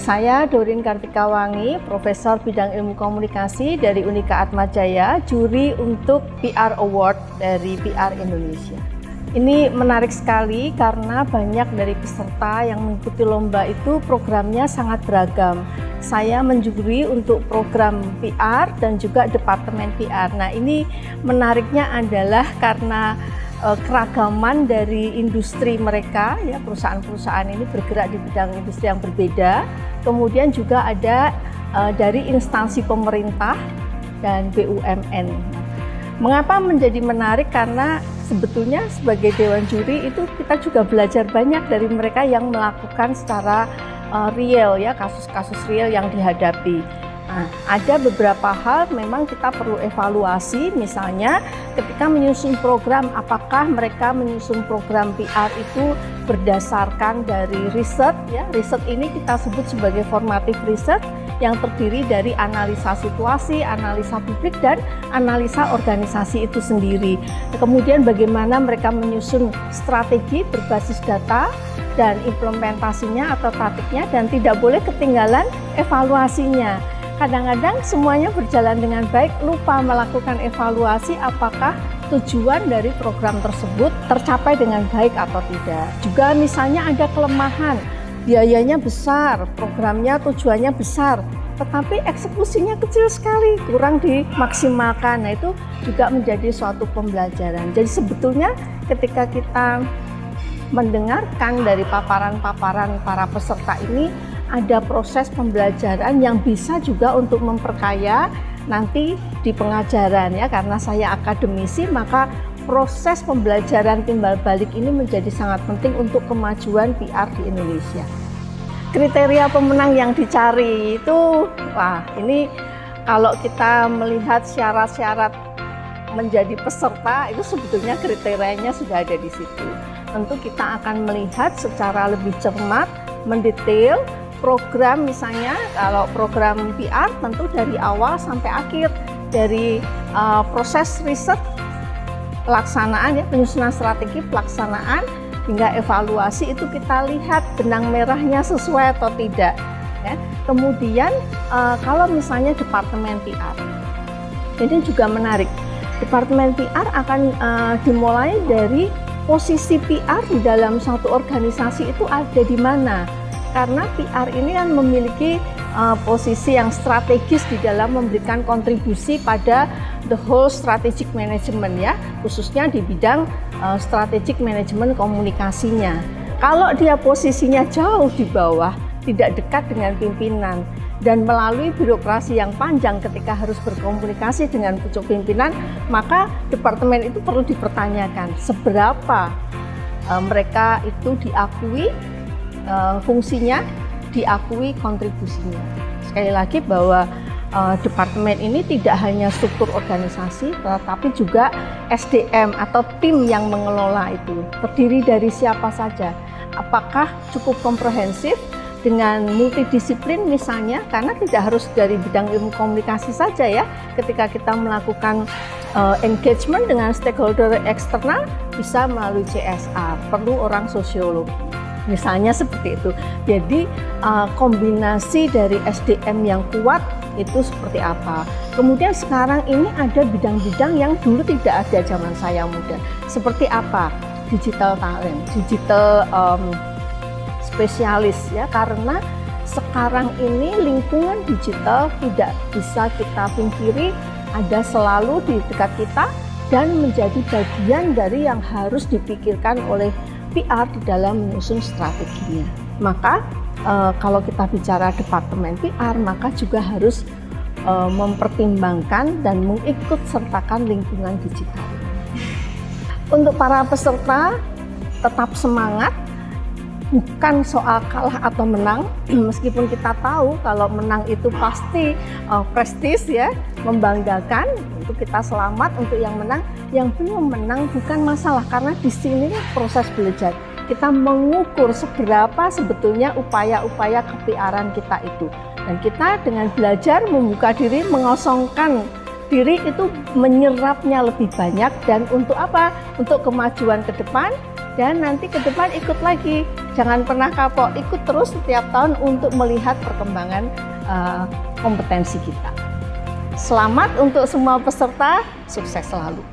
Saya Doreen Kartikawangi, Profesor Bidang Ilmu Komunikasi dari Unika Atmajaya, juri untuk PR Award dari PR Indonesia. Ini menarik sekali karena banyak dari peserta yang mengikuti lomba itu programnya sangat beragam. Saya menjuri untuk program PR dan juga Departemen PR. Nah, ini menariknya adalah karena keragaman dari industri mereka, ya, perusahaan-perusahaan ini bergerak di bidang industri yang berbeda. Kemudian juga ada dari instansi pemerintah dan BUMN. Mengapa menjadi menarik? Karena sebetulnya sebagai dewan juri itu kita juga belajar banyak dari mereka yang melakukan secara real, ya, kasus-kasus real yang dihadapi. Nah, ada beberapa hal memang kita perlu evaluasi, misalnya ketika menyusun program, apakah mereka menyusun program PR itu berdasarkan dari riset, ya. Riset ini kita sebut sebagai formative research yang terdiri dari analisa situasi, analisa publik, dan analisa organisasi itu sendiri. Kemudian bagaimana mereka menyusun strategi berbasis data dan implementasinya atau taktiknya, dan tidak boleh ketinggalan evaluasinya. Kadang-kadang semuanya berjalan dengan baik, lupa melakukan evaluasi apakah tujuan dari program tersebut tercapai dengan baik atau tidak. Juga misalnya ada kelemahan, biayanya besar, programnya tujuannya besar, tetapi eksekusinya kecil sekali, kurang dimaksimalkan. Nah, itu juga menjadi suatu pembelajaran. Jadi sebetulnya ketika kita mendengarkan dari paparan-paparan para peserta ini, ada proses pembelajaran yang bisa juga untuk memperkaya nanti di pengajaran, ya. Karena saya akademisi, maka proses pembelajaran timbal balik ini menjadi sangat penting untuk kemajuan PR di Indonesia. Kriteria pemenang yang dicari itu, wah, ini kalau kita melihat syarat-syarat menjadi peserta itu sebetulnya kriterianya sudah ada di situ. Tentu kita akan melihat secara lebih cermat, mendetail program, misalnya kalau program PR tentu dari awal sampai akhir, dari proses riset, pelaksanaan, ya, penyusunan strategi, pelaksanaan, hingga evaluasi itu kita lihat benang merahnya sesuai atau tidak, ya. Kemudian kalau misalnya Departemen PR, ini juga menarik. Departemen PR akan dimulai dari posisi PR di dalam suatu organisasi itu ada di mana. Karena PR ini kan memiliki posisi yang strategis di dalam memberikan kontribusi pada the whole strategic management, ya, khususnya di bidang strategic management komunikasinya. Kalau dia posisinya jauh di bawah, tidak dekat dengan pimpinan, dan melalui birokrasi yang panjang ketika harus berkomunikasi dengan pucuk pimpinan, maka departemen itu perlu dipertanyakan seberapa mereka itu diakui fungsinya, diakui kontribusinya. Sekali lagi bahwa departemen ini tidak hanya struktur organisasi, tetapi juga SDM atau tim yang mengelola itu terdiri dari siapa saja. Apakah cukup komprehensif dengan multidisiplin misalnya, karena tidak harus dari bidang ilmu komunikasi saja, ya. Ketika kita melakukan engagement dengan stakeholder eksternal bisa melalui CSR, perlu orang sosiolog. Misalnya seperti itu. Jadi kombinasi dari SDM yang kuat itu seperti apa. Kemudian sekarang ini ada bidang-bidang yang dulu tidak ada zaman saya muda. Seperti apa? Digital talent, digital spesialis, ya. Karena sekarang ini lingkungan digital tidak bisa kita pungkiri, ada selalu di dekat kita dan menjadi bagian dari yang harus dipikirkan oleh PR di dalam menyusun strateginya. Maka kalau kita bicara Departemen PR, maka juga harus mempertimbangkan dan mengikut sertakan lingkungan digital. Untuk para peserta, tetap semangat, bukan soal kalah atau menang, meskipun kita tahu kalau menang itu pasti prestis, ya, membanggakan, untuk kita selamat untuk yang menang. Yang belum menang bukan masalah, karena di sini proses belajar. Kita mengukur seberapa sebetulnya upaya-upaya ke-PR-an kita itu. Dan kita dengan belajar membuka diri, mengosongkan diri itu menyerapnya lebih banyak, dan untuk apa? Untuk kemajuan ke depan dan nanti ke depan ikut lagi. Jangan pernah kapok, ikut terus setiap tahun untuk melihat perkembangan kompetensi kita. Selamat untuk semua peserta, sukses selalu.